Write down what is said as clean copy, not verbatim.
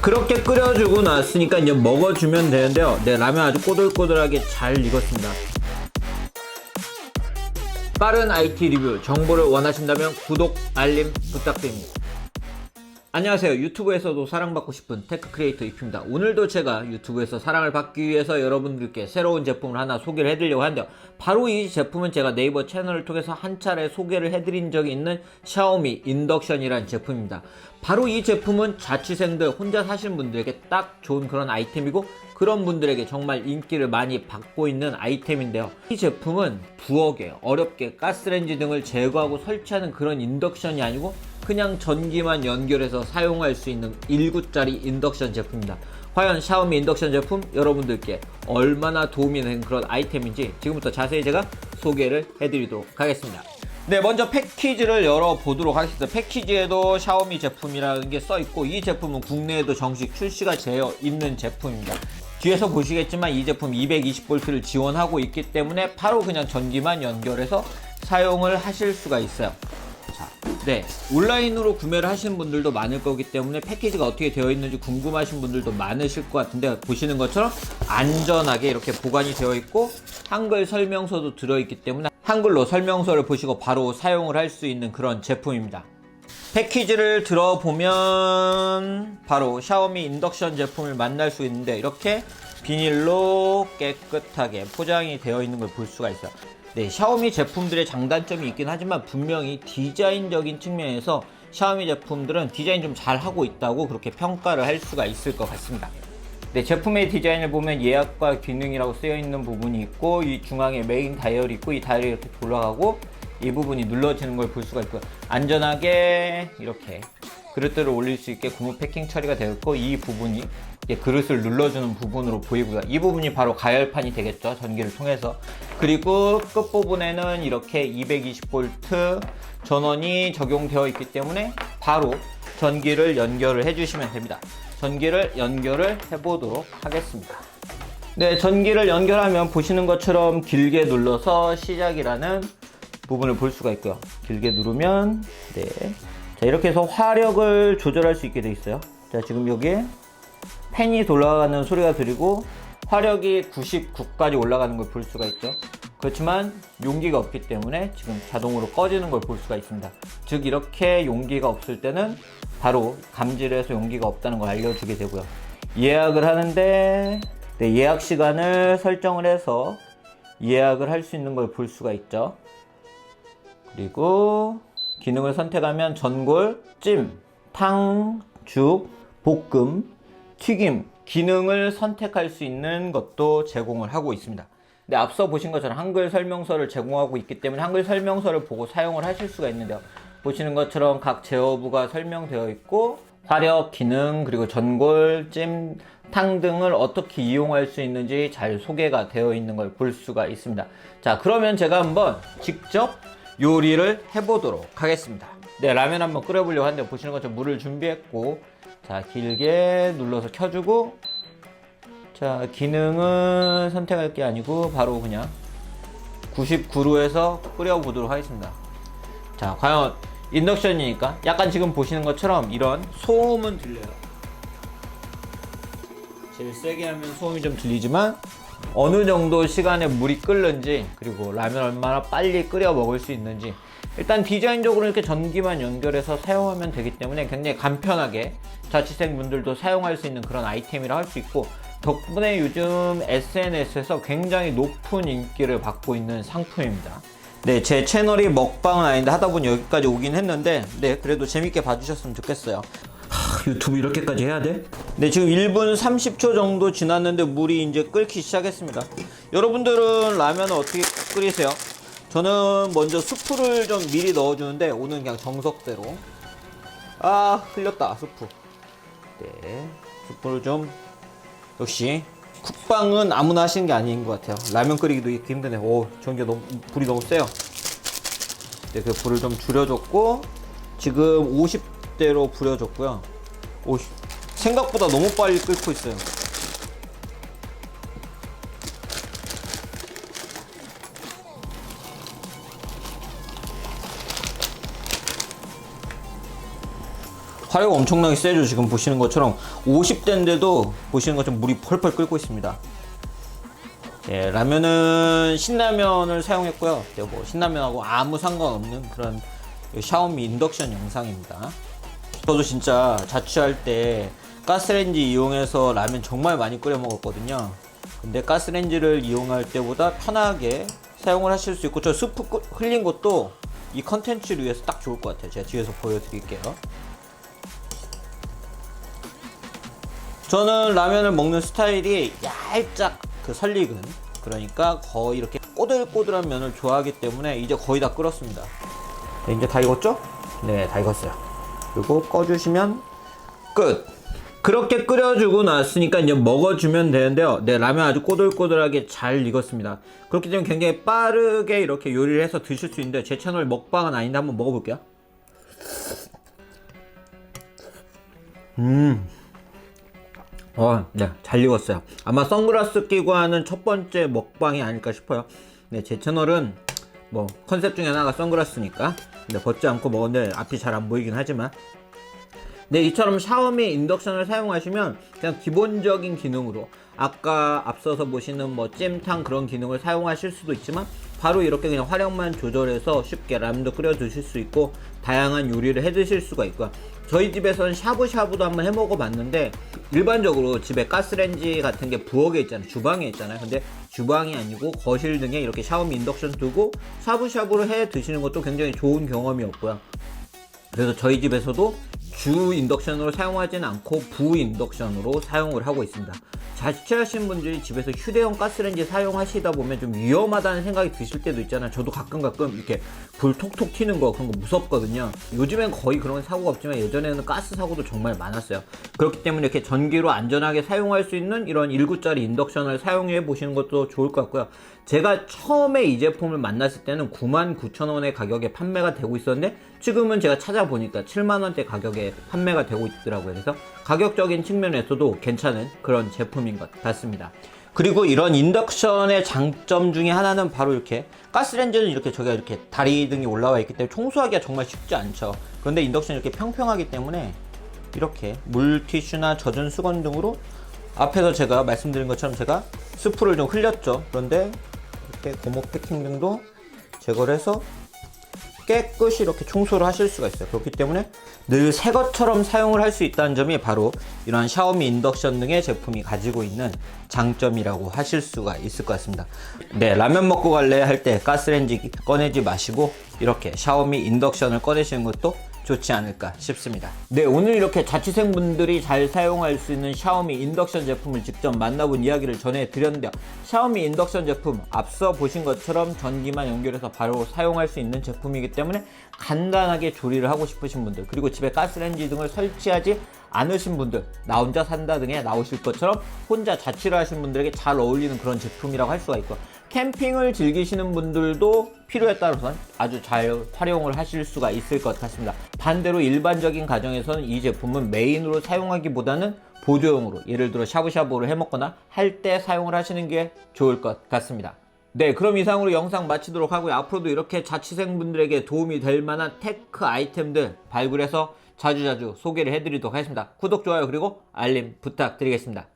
그렇게 끓여주고 났으니까 이제 먹어주면 되는데요. 네, 라면 아주 꼬들꼬들하게 잘 익었습니다. 빠른 IT 리뷰 정보를 원하신다면 구독, 알림 부탁드립니다. 안녕하세요. 유튜브에서도 사랑받고 싶은 테크 크리에이터 이프입니다. 오늘도 제가 유튜브에서 사랑을 받기 위해서 여러분들께 새로운 제품을 하나 소개를 해드리려고 하는데요. 바로 이 제품은 제가 네이버 채널을 통해서 한 차례 소개를 해드린 적이 있는 샤오미 인덕션이라는 제품입니다. 바로 이 제품은 자취생들, 혼자 사시는 분들에게 딱 좋은 그런 아이템이고, 그런 분들에게 정말 인기를 많이 받고 있는 아이템인데요. 이 제품은 부엌에 어렵게 가스레인지 등을 제거하고 설치하는 그런 인덕션이 아니고 그냥 전기만 연결해서 사용할 수 있는 1구짜리 인덕션 제품입니다. 과연 샤오미 인덕션 제품 여러분들께 얼마나 도움이 되는 그런 아이템인지 지금부터 자세히 제가 소개를 해드리도록 하겠습니다. 네, 먼저 패키지를 열어보도록 하겠습니다. 패키지에도 샤오미 제품이라는 게 써있고, 이 제품은 국내에도 정식 출시가 되어 있는 제품입니다. 뒤에서 보시겠지만 이 제품 220V를 지원하고 있기 때문에 바로 그냥 전기만 연결해서 사용을 하실 수가 있어요. 자, 네, 온라인으로 구매를 하시는 분들도 많을 거기 때문에 패키지가 어떻게 되어 있는지 궁금하신 분들도 많으실 것 같은데, 보시는 것처럼 안전하게 이렇게 보관이 되어 있고 한글 설명서도 들어있기 때문에 한글로 설명서를 보시고 바로 사용을 할 수 있는 그런 제품입니다. 패키지를 들어보면 바로 샤오미 인덕션 제품을 만날 수 있는데, 이렇게 비닐로 깨끗하게 포장이 되어 있는 걸 볼 수가 있어요. 네, 샤오미 제품들의 장단점이 있긴 하지만 분명히 디자인적인 측면에서 샤오미 제품들은 디자인 좀 잘하고 있다고 그렇게 평가를 할 수가 있을 것 같습니다. 네, 제품의 디자인을 보면 예약과 기능이라고 쓰여 있는 부분이 있고, 이 중앙에 메인 다이얼이 있고, 이 다이얼이 이렇게 돌아가고 이 부분이 눌러지는 걸 볼 수가 있고요. 안전하게 이렇게 그릇들을 올릴 수 있게 고무 패킹 처리가 되어 있고, 이 부분이 그릇을 눌러주는 부분으로 보이고요. 이 부분이 바로 가열판이 되겠죠, 전기를 통해서. 그리고 끝부분에는 이렇게 220V 전원이 적용되어 있기 때문에 바로 전기를 연결을 해주시면 됩니다. 전기를 연결을 해보도록 하겠습니다. 네, 전기를 연결하면 보시는 것처럼 길게 눌러서 시작이라는 부분을 볼 수가 있고요. 길게 누르면 네, 자, 이렇게 해서 화력을 조절할 수 있게 되어 있어요. 자, 지금 여기에 팬이 돌아가는 소리가 들리고 화력이 99까지 올라가는 걸 볼 수가 있죠. 그렇지만 용기가 없기 때문에 지금 자동으로 꺼지는 걸 볼 수가 있습니다. 즉, 이렇게 용기가 없을 때는 바로 감지를 해서 용기가 없다는 걸 알려주게 되고요. 예약을 하는데 네, 예약 시간을 설정을 해서 예약을 할 수 있는 걸 볼 수가 있죠. 그리고 기능을 선택하면 전골, 찜, 탕, 죽, 볶음, 튀김 기능을 선택할 수 있는 것도 제공을 하고 있습니다. 네, 앞서 보신 것처럼 한글 설명서를 제공하고 있기 때문에 한글 설명서를 보고 사용을 하실 수가 있는데요. 보시는 것처럼 각 제어부가 설명되어 있고, 화력, 기능, 그리고 전골, 찜, 탕 등을 어떻게 이용할 수 있는지 잘 소개가 되어 있는 걸 볼 수가 있습니다. 자, 그러면 제가 한번 직접 요리를 해보도록 하겠습니다. 네, 라면 한번 끓여보려고 하는데, 보시는 것처럼 물을 준비했고, 자, 길게 눌러서 켜주고, 자, 기능은 선택할 게 아니고 바로 그냥 99로 해서 끓여보도록 하겠습니다. 자, 과연 인덕션이니까 약간 지금 보시는 것처럼 이런 소음은 들려요. 제일 세게 하면 소음이 좀 들리지만 어느 정도 시간에 물이 끓는지, 그리고 라면 얼마나 빨리 끓여 먹을 수 있는지, 일단 디자인적으로 이렇게 전기만 연결해서 사용하면 되기 때문에 굉장히 간편하게 자취생분들도 사용할 수 있는 그런 아이템이라 할 수 있고, 덕분에 요즘 SNS에서 굉장히 높은 인기를 받고 있는 상품입니다. 네, 제 채널이 먹방은 아닌데 하다보니 여기까지 오긴 했는데, 네, 그래도 재밌게 봐주셨으면 좋겠어요. 유튜브 이렇게까지 해야 돼? 네, 지금 1분 30초 정도 지났는데 물이 이제 끓기 시작했습니다. 여러분들은 라면을 어떻게 끓이세요? 저는 먼저 수프를 좀 미리 넣어주는데, 오늘 그냥 정석대로. 아, 흘렸다, 수프. 네, 수프를 좀, 역시 쿡방은 아무나 하시는 게 아닌 것 같아요. 라면 끓이기도 이렇게 힘드네. 오, 불이 너무 세요. 네, 그 불을 좀 줄여줬고, 지금 50대로 불여줬고요. 오, 생각보다 너무 빨리 끓고 있어요. 화력 엄청나게 세죠. 지금 보시는 것처럼 50대인데도 보시는 것처럼 물이 펄펄 끓고 있습니다. 예, 라면은 신라면을 사용했고요. 뭐 신라면하고 아무 상관없는 그런 샤오미 인덕션 영상입니다. 저도 진짜 자취할 때 가스레인지 이용해서 라면 정말 많이 끓여 먹었거든요. 근데 가스레인지를 이용할 때보다 편하게 사용을 하실 수 있고, 저 스프 흘린 것도 이 컨텐츠를 위해서 딱 좋을 것 같아요. 제가 뒤에서 보여드릴게요. 저는 라면을 먹는 스타일이 얄짝 설익은, 그러니까 거의 이렇게 꼬들꼬들한 면을 좋아하기 때문에 이제 거의 다 끓었습니다. 네, 이제 다 익었죠? 네, 다 익었어요. 그리고 꺼주시면 끝! 그렇게 끓여주고 났으니까 이제 먹어주면 되는데요. 네, 라면 아주 꼬들꼬들하게 잘 익었습니다. 그렇기 때문에 굉장히 빠르게 이렇게 요리를 해서 드실 수 있는데, 제 채널 먹방은 아닌데 한번 먹어볼게요. 네, 잘 익었어요. 아마 선글라스 끼고 하는 첫 번째 먹방이 아닐까 싶어요. 네, 제 채널은 뭐 컨셉 중에 하나가 선글라스니까 네, 벗지 않고 먹었는데 앞이 잘 안 보이긴 하지만, 네, 이처럼 샤오미 인덕션을 사용하시면 그냥 기본적인 기능으로 아까 앞서서 보시는 뭐 찜탕 그런 기능을 사용하실 수도 있지만, 바로 이렇게 그냥 화력만 조절해서 쉽게 라면도 끓여 드실 수 있고 다양한 요리를 해 드실 수가 있고요. 저희 집에서는 샤브샤브도 한번 해 먹어 봤는데, 일반적으로 집에 가스레인지 같은 게 부엌에 있잖아요. 주방에 있잖아요. 근데 주방이 아니고 거실 등에 이렇게 샤오미 인덕션 두고 샤브샤브를 해 드시는 것도 굉장히 좋은 경험이었고요. 그래서 저희 집에서도 주 인덕션으로 사용하지는 않고 부 인덕션으로 사용을 하고 있습니다. 자취하시는 분들이 집에서 휴대용 가스레인지 사용하시다 보면 좀 위험하다는 생각이 드실 때도 있잖아요. 저도 가끔 이렇게 불 톡톡 튀는 거, 그런 거 무섭거든요. 요즘엔 거의 그런 사고가 없지만 예전에는 가스 사고도 정말 많았어요. 그렇기 때문에 이렇게 전기로 안전하게 사용할 수 있는 이런 1구짜리 인덕션을 사용해 보시는 것도 좋을 것 같고요. 제가 처음에 이 제품을 만났을 때는 99,000원의 가격에 판매가 되고 있었는데, 지금은 제가 찾아보니까 7만원대 가격에 판매가 되고 있더라고요. 그래서 가격적인 측면에서도 괜찮은 그런 제품인 것 같습니다. 그리고 이런 인덕션의 장점 중에 하나는 바로 이렇게 가스레인지는 이렇게 저기가 이렇게 다리 등이 올라와 있기 때문에 청소하기가 정말 쉽지 않죠. 그런데 인덕션이 이렇게 평평하기 때문에 이렇게 물티슈나 젖은 수건 등으로, 앞에서 제가 말씀드린 것처럼 제가 스프를 좀 흘렸죠. 그런데 이렇게 고무 패킹 등도 제거를 해서 깨끗이 이렇게 청소를 하실 수가 있어요. 그렇기 때문에 늘 새 것처럼 사용을 할 수 있다는 점이 바로 이러한 샤오미 인덕션 등의 제품이 가지고 있는 장점이라고 하실 수가 있을 것 같습니다. 네, 라면 먹고 갈래 할 때 가스레인지 꺼내지 마시고 이렇게 샤오미 인덕션을 꺼내시는 것도 좋지 않을까 싶습니다. 네, 오늘 이렇게 자취생분들이 잘 사용할 수 있는 샤오미 인덕션 제품을 직접 만나본 이야기를 전해드렸는데요. 샤오미 인덕션 제품 앞서 보신 것처럼 전기만 연결해서 바로 사용할 수 있는 제품이기 때문에 간단하게 조리를 하고 싶으신 분들, 그리고 집에 가스레인지 등을 설치하지 않으신 분들, 나 혼자 산다 등에 나오실 것처럼 혼자 자취를 하시는 분들에게 잘 어울리는 그런 제품이라고 할 수가 있고, 캠핑을 즐기시는 분들도 필요에 따라서는 아주 잘 활용을 하실 수가 있을 것 같습니다. 반대로 일반적인 가정에서는 이 제품은 메인으로 사용하기보다는 보조용으로, 예를 들어 샤브샤브를 해먹거나 할 때 사용을 하시는 게 좋을 것 같습니다. 네, 그럼 이상으로 영상 마치도록 하고요. 앞으로도 이렇게 자취생분들에게 도움이 될 만한 테크 아이템들 발굴해서 자주자주 소개를 해드리도록 하겠습니다. 구독, 좋아요, 그리고 알림 부탁드리겠습니다.